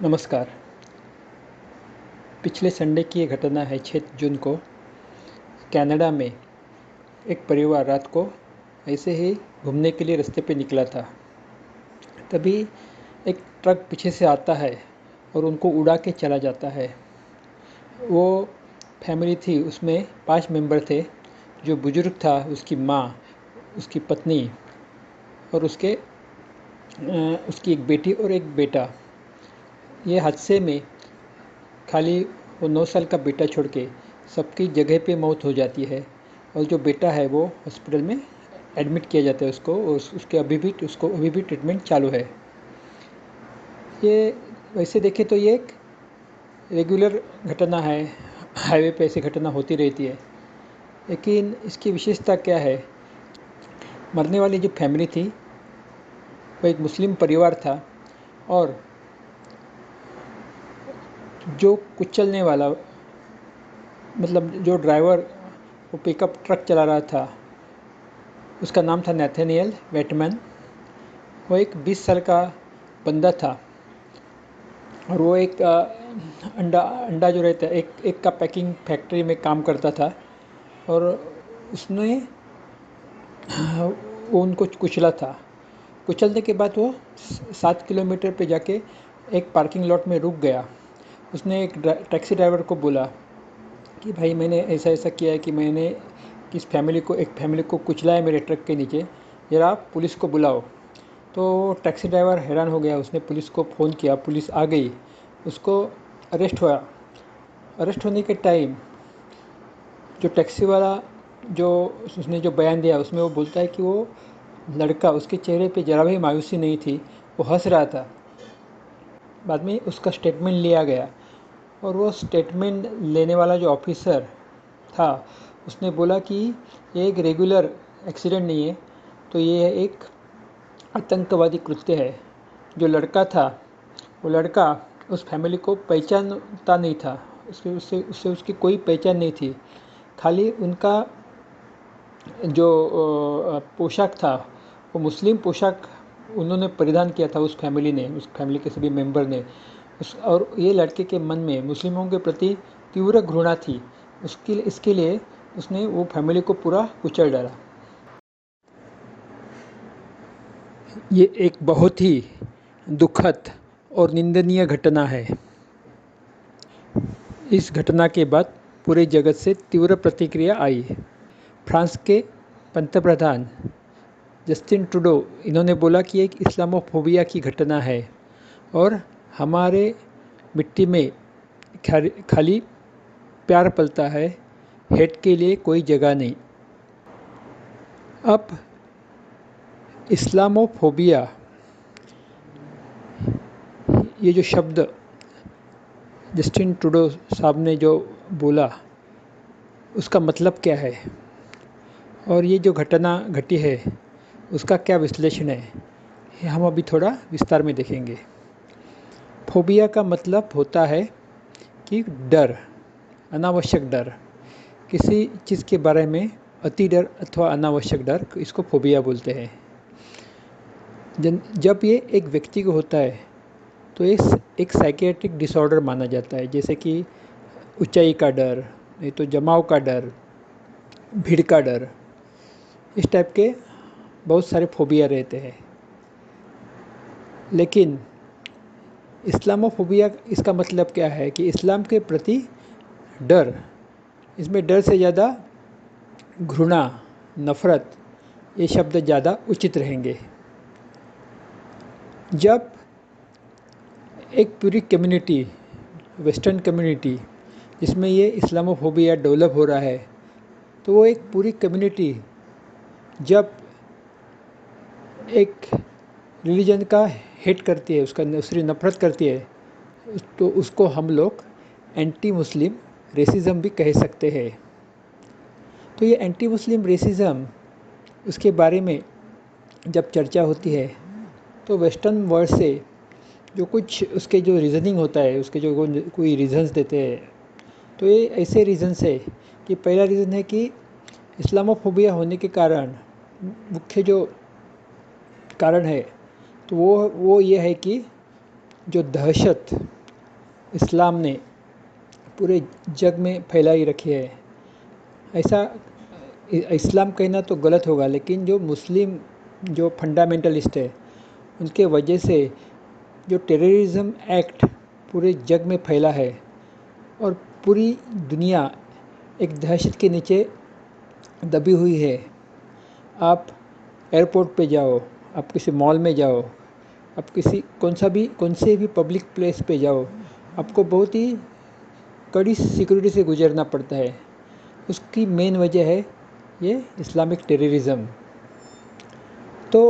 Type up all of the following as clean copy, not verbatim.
नमस्कार। पिछले संडे की ये घटना है 6 जून को। कनाडा में एक परिवार रात को ऐसे ही घूमने के लिए रास्ते पे निकला था। तभी एक ट्रक पीछे से आता है और उनको उड़ा के चला जाता है। वो फैमिली थी, उसमें 5 मेंबर थे। जो बुजुर्ग था, उसकी माँ, उसकी पत्नी और उसकी एक बेटी और एक बेटा। ये हादसे में खाली वो 9 साल का बेटा छोड़ के सबकी जगह पे मौत हो जाती है। और जो बेटा है वो हॉस्पिटल में एडमिट किया जाता है उसको, और उसको अभी भी ट्रीटमेंट चालू है। ये वैसे देखें तो ये एक रेगुलर घटना है, हाईवे पे ऐसी घटना होती रहती है। लेकिन इसकी विशेषता क्या है? मरने वाली जो फैमिली थी वो एक मुस्लिम परिवार था, और जो कुचलने वाला, मतलब जो ड्राइवर वो पिकअप ट्रक चला रहा था, उसका नाम था नेथानियल वेटमैन। वो एक 20 साल का बंदा था, और वो एक अंडा जो रहता है, एक का पैकिंग फैक्ट्री में काम करता था। और उसने वो उनको कुचला था। कुचलने के बाद वो 7 किलोमीटर पे जाके एक पार्किंग लॉट में रुक गया। उसने एक टैक्सी ड्राइवर को बोला कि भाई, मैंने ऐसा ऐसा किया है कि मैंने एक फैमिली को कुचला है मेरे ट्रक के नीचे, ज़रा आप पुलिस को बुलाओ। तो टैक्सी ड्राइवर हैरान हो गया। उसने पुलिस को फ़ोन किया, पुलिस आ गई, उसको अरेस्ट हुआ। अरेस्ट होने के टाइम जो टैक्सी वाला, जो उसने जो बयान दिया, उसमें वो बोलता है कि वो लड़का, उसके चेहरे पे ज़रा भी मायूसी नहीं थी, वो हंस रहा था। बाद में उसका स्टेटमेंट लिया गया, और वो स्टेटमेंट लेने वाला जो ऑफिसर था, उसने बोला कि ये एक रेगुलर एक्सीडेंट नहीं है, तो ये एक आतंकवादी कृत्य है। जो लड़का था, वो लड़का उस फैमिली को पहचानता नहीं था। उससे उसकी कोई पहचान नहीं थी। खाली उनका जो पोशाक था, वो मुस्लिम पोशाक उन्होंने परिधान किया था, उस फैमिली के सभी मेंबर ने। और ये लड़के के मन में मुस्लिमों के प्रति तीव्र घृणा थी। इसके लिए उसने वो फैमिली को पूरा कुचल डाला। ये एक बहुत ही दुखद और निंदनीय घटना है। इस घटना के बाद पूरे जगत से तीव्र प्रतिक्रिया आई। फ्रांस के पंतप्रधान जस्टिन ट्रूडो, इन्होंने बोला कि एक इस्लामोफोबिया की घटना है, और हमारे मिट्टी में खाली प्यार पलता है, हेट के लिए कोई जगह नहीं। अब इस्लामोफोबिया, ये जो शब्द जस्टिन ट्रूडो साहब ने जो बोला, उसका मतलब क्या है, और ये जो घटना घटी है उसका क्या विश्लेषण है, ये हम अभी थोड़ा विस्तार में देखेंगे। फोबिया का मतलब होता है कि डर, अनावश्यक डर, किसी चीज़ के बारे में अति डर अथवा अनावश्यक डर, इसको फोबिया बोलते हैं। जब ये एक व्यक्ति को होता है तो एक साइकियाट्रिक डिसऑर्डर माना जाता है, जैसे कि ऊंचाई का डर, नहीं तो जमाव का डर, भीड़ का डर। इस टाइप के बहुत सारे फोबिया रहते हैं। लेकिन इस्लामोफोबिया, इसका मतलब क्या है कि इस्लाम के प्रति डर, इसमें डर से ज़्यादा घृणा, नफ़रत, ये शब्द ज़्यादा उचित रहेंगे। जब एक पूरी कम्युनिटी, वेस्टर्न कम्युनिटी, जिसमें ये इस्लामोफोबिया डेवलप हो रहा है, तो वो एक पूरी कम्युनिटी जब एक रिलीजन का हेट करती है, उसकी नफ़रत करती है, तो उसको हम लोग एंटी मुस्लिम रेसिज़म भी कह सकते हैं। तो ये एंटी मुस्लिम रेसिज़म, उसके बारे में जब चर्चा होती है, तो वेस्टर्न वर्ल्ड से जो कुछ उसके जो रीज़निंग होता है, उसके जो कोई रीज़न्स देते हैं, तो ये ऐसे रीज़न्स है कि पहला रीज़न है कि इस्लामोफोबिया होने के कारण, मुख्य जो कारण है, तो वो ये है कि जो दहशत इस्लाम ने पूरे जग में फैलाई रखी है। ऐसा इस्लाम कहना तो गलत होगा, लेकिन जो मुस्लिम जो फंडामेंटलिस्ट है उनके वजह से जो टेररिज्म एक्ट पूरे जग में फैला है और पूरी दुनिया एक दहशत के नीचे दबी हुई है। आप एयरपोर्ट पे जाओ, आप किसी मॉल में जाओ, आप कौन से भी पब्लिक प्लेस पे जाओ, आपको बहुत ही कड़ी सिक्योरिटी से गुजरना पड़ता है। उसकी मेन वजह है ये इस्लामिक टेररिज्म। तो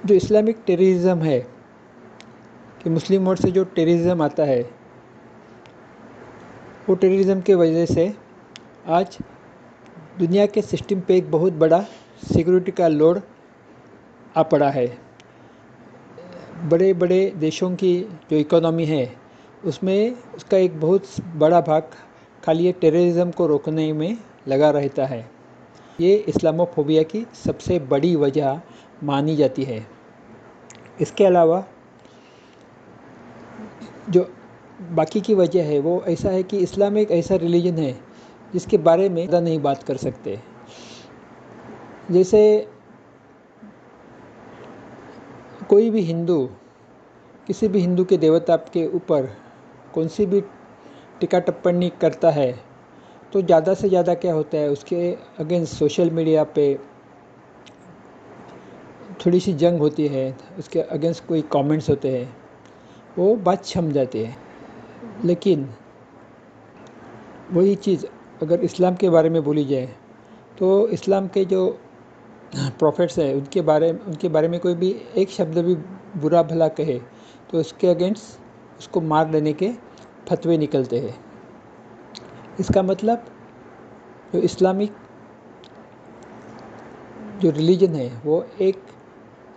जो इस्लामिक टेररिज्म है कि मुस्लिम वर्ल्ड से जो टेररिज्म आता है, वो टेररिज्म के वजह से आज दुनिया के सिस्टम पे एक बहुत बड़ा सिक्योरिटी का लोड आ पड़ा है। बड़े बड़े देशों की जो इकोनॉमी है उसमें उसका एक बहुत बड़ा भाग खाली ये टेररिज्म को रोकने में लगा रहता है। ये इस्लामोफोबिया की सबसे बड़ी वजह मानी जाती है। इसके अलावा जो बाकी की वजह है वो ऐसा है कि इस्लाम एक ऐसा रिलीजन है जिसके बारे में ज़्यादा नहीं बात कर सकते। जैसे कोई भी हिंदू किसी भी हिंदू के देवता के ऊपर कौन सी भी टीका टिप्पणी करता है तो ज़्यादा से ज़्यादा क्या होता है, उसके अगेंस्ट सोशल मीडिया पे थोड़ी सी जंग होती है, उसके अगेंस्ट कोई कमेंट्स होते हैं, वो बात छम जाती है। लेकिन वही चीज़ अगर इस्लाम के बारे में बोली जाए तो इस्लाम के जो प्रॉफिट्स हैं उनके बारे में कोई भी एक शब्द भी बुरा भला कहे तो उसके अगेंस्ट उसको मार देने के फतवे निकलते हैं। इसका मतलब जो इस्लामिक जो रिलीजन है वो एक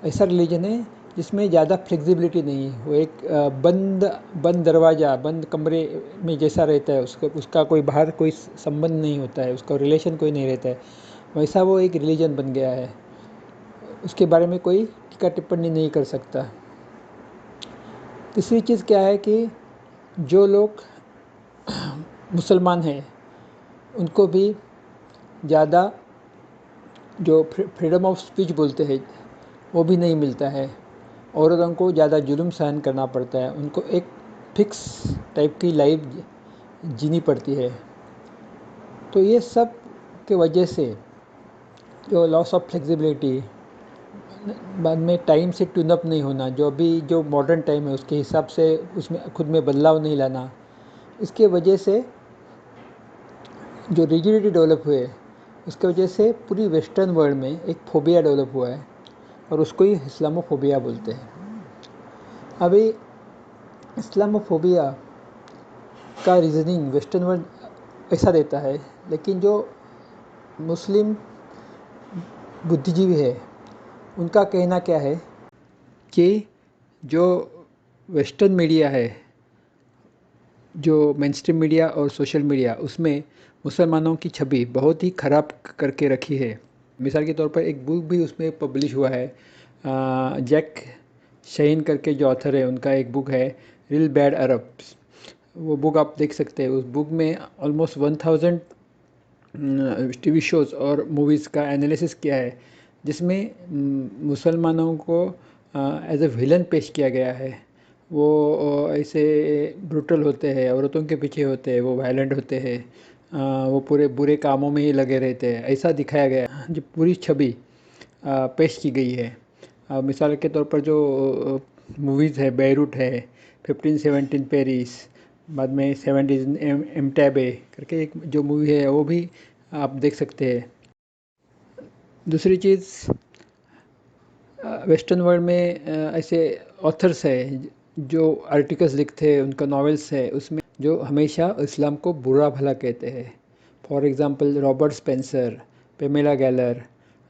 ऐसा रिलीजन है जिसमें ज़्यादा फ्लेक्सिबिलिटी नहीं है। वो एक बंद दरवाज़ा, बंद कमरे में जैसा रहता है, उसका कोई बाहर कोई संबंध नहीं होता है, उसका रिलेशन कोई नहीं रहता है, वैसा वो एक रिलीजन बन गया है। उसके बारे में कोई टीका टिप्पणी नहीं कर सकता। तीसरी चीज़ क्या है कि जो लोग मुसलमान हैं उनको भी ज़्यादा जो फ्रीडम ऑफ स्पीच बोलते हैं वो भी नहीं मिलता है। औरतों को ज़्यादा जुल्म सहन करना पड़ता है, उनको एक फिक्स टाइप की लाइफ जीनी पड़ती है। तो ये सब के वजह से जो लॉस ऑफ फ्लेक्सिबिलिटी, बाद में टाइम से ट्यून अप नहीं होना, जो मॉडर्न टाइम है उसके हिसाब से उसमें खुद में बदलाव नहीं लाना, इसके वजह से जो रिजिडिटी डेवलप हुए उसके वजह से पूरी वेस्टर्न वर्ल्ड में एक फोबिया डेवलप हुआ है और उसको ही इस्लामोफोबिया बोलते हैं। अभी इस्लामोफोबिया का रीज़निंग वेस्टर्न वर्ल्ड ऐसा देता है, लेकिन जो मुस्लिम बुद्धिजीवी है उनका कहना क्या है कि जो वेस्टर्न मीडिया है, जो मेनस्ट्रीम मीडिया और सोशल मीडिया, उसमें मुसलमानों की छवि बहुत ही ख़राब करके रखी है। मिसाल के तौर पर एक बुक भी उसमें पब्लिश हुआ है, जैक शहीन करके जो ऑथर है उनका एक बुक है रियल बैड अरब्स। वो बुक आप देख सकते हैं। उस बुक में ऑलमोस्ट 1000 टीवी शोज़ और मूवीज़ का एनालिसिस किया है, जिसमें मुसलमानों को एज ए विलन पेश किया गया है। वो ऐसे ब्रूटल होते हैं, औरतों के पीछे होते हैं, वो वायलेंट होते हैं, वो पूरे बुरे कामों में ही लगे रहते हैं, ऐसा दिखाया गया है। जो पूरी छवि पेश की गई है। मिसाल के तौर पर जो मूवीज़ है, बेरूट है, 1517 पेरिस, बाद में 70 एमटेबे करके एक जो मूवी है वो भी आप देख सकते हैं। दूसरी चीज़, वेस्टर्न वर्ल्ड में ऐसे ऑथर्स है जो आर्टिकल्स लिखते हैं, उनका नॉवेल्स है, उसमें जो हमेशा इस्लाम को बुरा भला कहते हैं। For example Robert Spencer, Pamela Geller,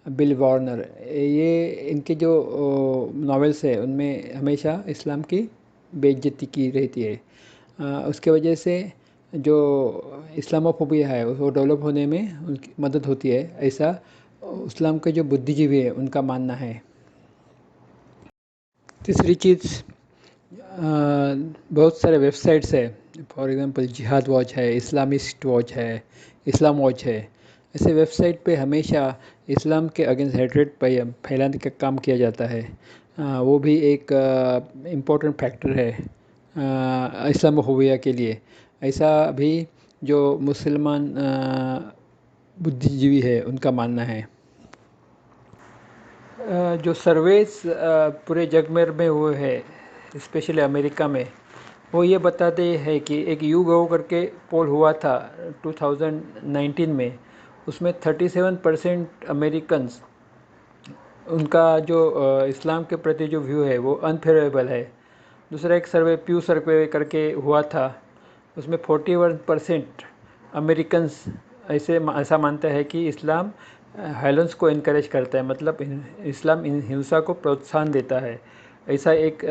Bill Warner, ये इनके जो नॉवेल्स है उनमें हमेशा इस्लाम की बेइज्जती की रहती है। उसके वजह से जो इस्लामोफोबिया है वो डेवलप होने में उनकी मदद होती है, ऐसा इस्लाम के जो बुद्धिजीवी है उनका मानना है। तीसरी चीज़, बहुत सारे वेबसाइट्स है। फॉर एग्जांपल जिहाद वॉच है, इस्लामिस्ट वॉच है, इस्लाम वॉच है। ऐसे वेबसाइट पे हमेशा इस्लाम के अगेंस्ट हेट्रेड फैलाने का काम किया जाता है। वो भी एक इम्पोर्टेंट फैक्टर है इस्लामोफोबिया के लिए। ऐसा भी जो मुसलमान बुद्धिजीवी है उनका मानना है। जो सर्वेस पूरे जग में हुए हैं, स्पेशली अमेरिका में, वो ये बताते हैं कि एक YouGov करके पोल हुआ था 2019 में। उसमें 37% अमेरिकन्स, उनका जो इस्लाम के प्रति जो व्यू है वो अनफेवरेबल है। दूसरा एक सर्वे प्यू सर्वे करके हुआ था, उसमें 41% अमेरिकन्स ऐसा मानता है कि इस्लाम वायलेंस को इनकरेज करता है, मतलब इस्लाम हिंसा को प्रोत्साहन देता है। ऐसा एक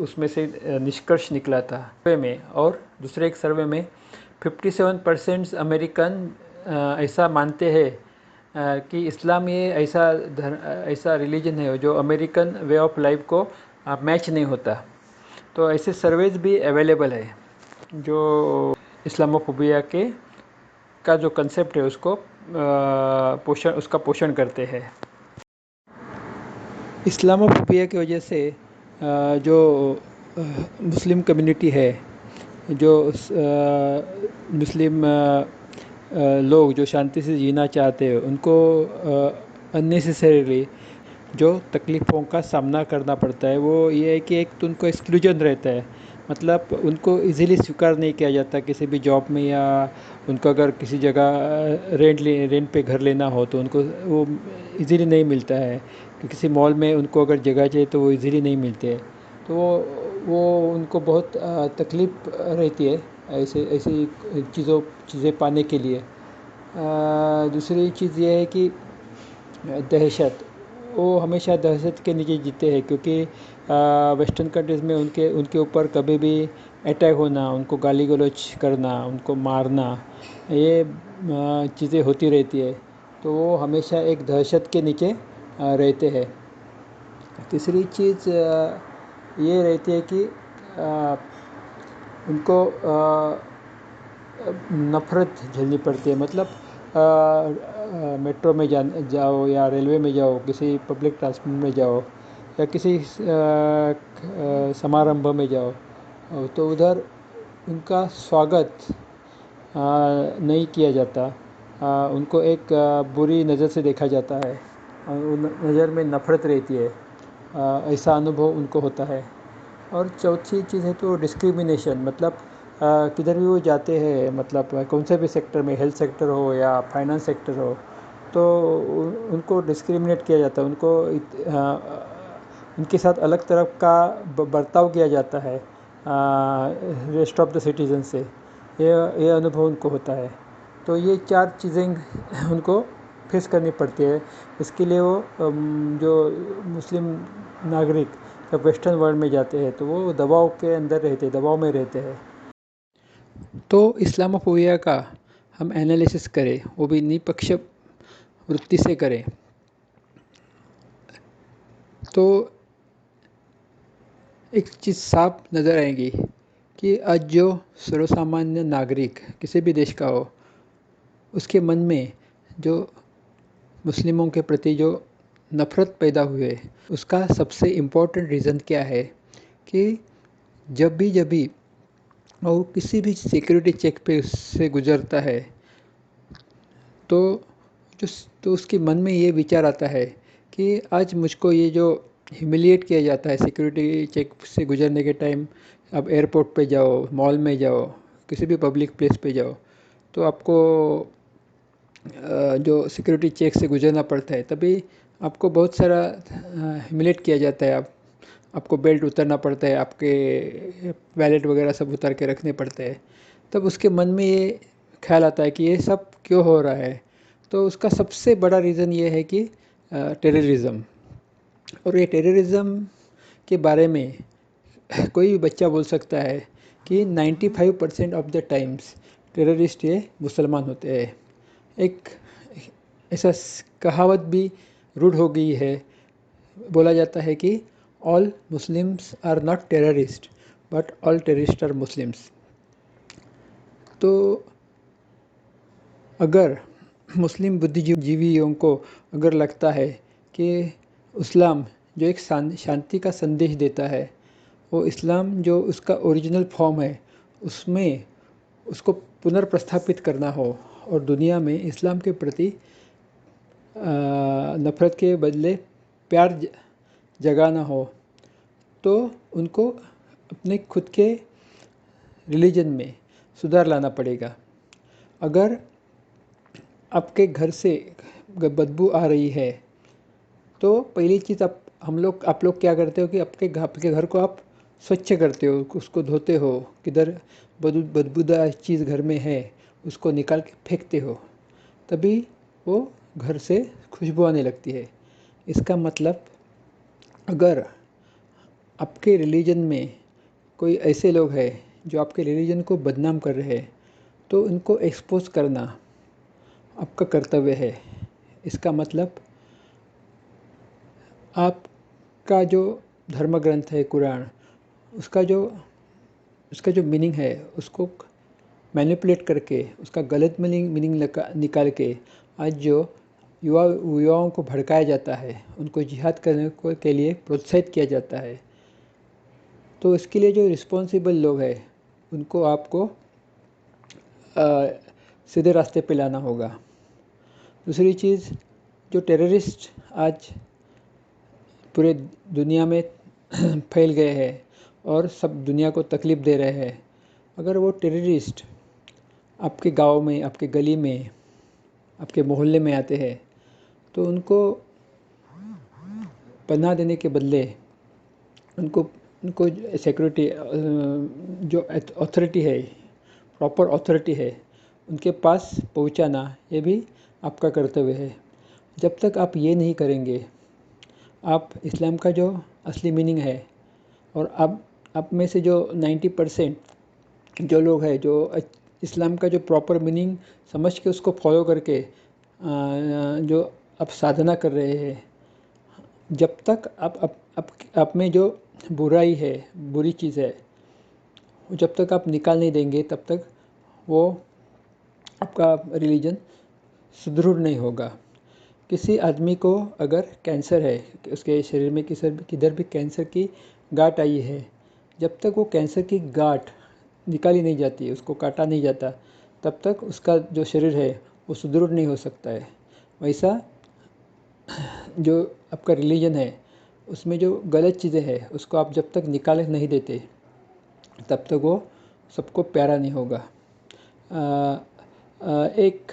उसमें से निष्कर्ष निकला था सर्वे में। और दूसरे एक सर्वे में 57% अमेरिकन ऐसा मानते हैं कि इस्लाम ये ऐसा रिलीजन है जो अमेरिकन वे ऑफ लाइफ को मैच नहीं होता। तो ऐसे सर्वेज भी अवेलेबल है जो इस्लामोफोबिया के का जो कंसेप्ट है उसको उसका पोषण करते हैं। इस्लामोफोबिया की वजह से जो मुस्लिम कम्युनिटी है, जो मुस्लिम लोग जो शांति से जीना चाहते हैं, उनको अननेसेसरीली जो तकलीफ़ों का सामना करना पड़ता है, वो ये है कि एक तो उनको एक्सक्लूजन रहता है। मतलब उनको इजीली स्वीकार नहीं किया जाता किसी भी जॉब में, या उनको अगर किसी जगह रेंट पे घर लेना हो तो उनको वो इजीली नहीं मिलता है। कि किसी मॉल में उनको अगर जगह चाहिए तो वो इजीली नहीं मिलते है। तो वो उनको बहुत तकलीफ़ रहती है ऐसे ऐसी चीज़ें पाने के लिए। दूसरी चीज़ ये है कि दहशत, वो हमेशा दहशत के नीचे जीते हैं, क्योंकि वेस्टर्न कंट्रीज़ में उनके उनके ऊपर कभी भी अटैक होना, उनको गाली गलौज करना, उनको मारना, ये चीज़ें होती रहती है। तो वो हमेशा एक दहशत के नीचे रहते हैं। तीसरी चीज़ ये रहती है कि उनको नफ़रत झेलनी पड़ती है। मतलब मेट्रो में जाओ या रेलवे में जाओ, किसी पब्लिक ट्रांसपोर्ट में जाओ, या किसी समारंभ में जाओ, तो उधर उनका स्वागत नहीं किया जाता। उनको एक बुरी नज़र से देखा जाता है, उन नज़र में नफ़रत रहती है। ऐसा अनुभव उनको होता है। और चौथी चीज़ है तो डिस्क्रिमिनेशन, मतलब किधर भी वो जाते हैं, मतलब कौन से भी सेक्टर में, हेल्थ सेक्टर हो या फाइनेंस सेक्टर हो, तो उनको डिस्क्रिमिनेट किया जाता है। उनको उनके साथ अलग तरह का बर्ताव किया जाता है रेस्ट ऑफ द सिटीजन से। ये अनुभव उनको होता है। तो ये 4 चीज़ें उनको फेस करनी पड़ती है। इसके लिए वो जो मुस्लिम नागरिक जब वेस्टर्न वर्ल्ड में जाते हैं तो वो दबाव के अंदर रहते हैं, दबाव में रहते हैं। तो इस्लामोफोबिया का हम एनालिसिस करें, वो भी निष्पक्ष वृत्ति से करें, तो एक चीज़ साफ नज़र आएगी कि आज जो सर्वसामान्य नागरिक किसी भी देश का हो, उसके मन में जो मुस्लिमों के प्रति जो नफ़रत पैदा हुए, उसका सबसे इम्पोर्टेंट रीज़न क्या है कि जब भी वो किसी भी सिक्योरिटी चेक पे उससे गुज़रता है, तो जो तो उसके मन में ये विचार आता है कि आज मुझको ये जो ह्यूमिलिएट किया जाता है सिक्योरिटी चेक से गुज़रने के टाइम। अब एयरपोर्ट पे जाओ, मॉल में जाओ, किसी भी पब्लिक प्लेस पे जाओ, तो आपको जो सिक्योरिटी चेक से गुज़रना पड़ता है, तभी आपको बहुत सारा ह्यूमिलेट किया जाता है। आपको बेल्ट उतारना पड़ता है, आपके वैलेट वगैरह सब उतार के रखने पड़ते हैं। तब उसके मन में ये ख्याल आता है कि ये सब क्यों हो रहा है। तो उसका सबसे बड़ा रीज़न ये है कि टेररिज़म। और ये टेररिज़म के बारे में कोई भी बच्चा बोल सकता है कि 95% ऑफ द टाइम्स टेररिस्ट ये मुसलमान होते हैं। एक ऐसा कहावत भी रूढ़ हो गई है, बोला जाता है कि all Muslims are not terrorist but all terrorist are Muslims. तो अगर मुस्लिम बुद्धिजीवियों को अगर लगता है कि इस्लाम जो एक शांति का संदेश देता है, वो इस्लाम जो उसका ओरिजिनल फॉर्म है उसमें उसको पुनर्प्रस्थापित करना हो और दुनिया में इस्लाम के प्रति नफ़रत के बदले प्यार जगाना हो, तो उनको अपने खुद के रिलीजन में सुधार लाना पड़ेगा। अगर आपके घर से बदबू आ रही है तो पहली चीज़ आप लोग क्या करते हो कि आपके घर को आप स्वच्छ करते हो, उसको धोते हो, किधर बदबूदार चीज़ घर में है उसको निकाल के फेंकते हो, तभी वो घर से खुशबू आने लगती है। इसका मतलब अगर आपके रिलीजन में कोई ऐसे लोग हैं जो आपके रिलीजन को बदनाम कर रहे हैं, तो उनको एक्सपोज करना आपका कर्तव्य है। इसका मतलब आपका जो धर्म ग्रंथ है कुरान, उसका जो मीनिंग है उसको मैनिपुलेट करके उसका गलत मीनिंग निकाल के आज जो युवाओं को भड़काया जाता है, उनको जिहाद करने के लिए प्रोत्साहित किया जाता है, तो इसके लिए जो रिस्पॉन्सिबल लोग हैं उनको आपको सीधे रास्ते पे लाना होगा। दूसरी चीज़, जो टेररिस्ट आज पूरे दुनिया में फैल गए हैं और सब दुनिया को तकलीफ़ दे रहे हैं, अगर वो टेररिस्ट आपके गांव में, आपके गली में, आपके मोहल्ले में आते हैं, तो उनको पनाह देने के बदले उनको सिक्योरिटी जो अथॉरिटी है, प्रॉपर अथॉरिटी है, उनके पास पहुंचाना, ये भी आपका कर्तव्य है। जब तक आप ये नहीं करेंगे, आप इस्लाम का जो असली मीनिंग है, और आप में से जो 90% जो लोग हैं जो इस्लाम का जो प्रॉपर मीनिंग समझ के उसको फॉलो करके जो आप साधना कर रहे हैं, जब तक आप में जो बुराई है, बुरी चीज़ है, जब तक आप निकाल नहीं देंगे तब तक वो आपका रिलीजन सुदृढ़ नहीं होगा। किसी आदमी को अगर कैंसर है, उसके शरीर में किधर भी कैंसर की गांठ आई है, जब तक वो कैंसर की गांठ निकाली नहीं जाती, उसको काटा नहीं जाता, तब तक उसका जो शरीर है वो सुदृढ़ नहीं हो सकता है। वैसा जो आपका रिलीजन है उसमें जो गलत चीज़ें हैं उसको आप जब तक निकाल नहीं देते तब तक वो सबको प्यारा नहीं होगा। एक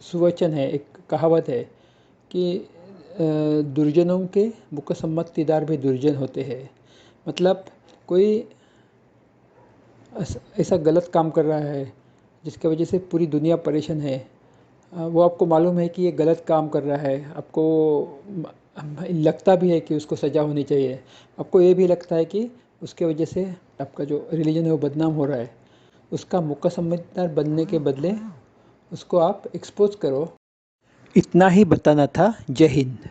सुवचन है, एक कहावत है कि दुर्जनों के मुकसम्मतिदार भी दुर्जन होते हैं। मतलब कोई ऐसा गलत काम कर रहा है जिसकी वजह से पूरी दुनिया परेशान है, वो आपको मालूम है कि ये गलत काम कर रहा है, आपको लगता भी है कि उसको सज़ा होनी चाहिए, आपको ये भी लगता है कि उसके वजह से आपका जो रिलीजन है वो बदनाम हो रहा है, उसका मुक्का समझदार बनने के बदले उसको आप एक्सपोज करो। इतना ही बताना था। जय हिंद।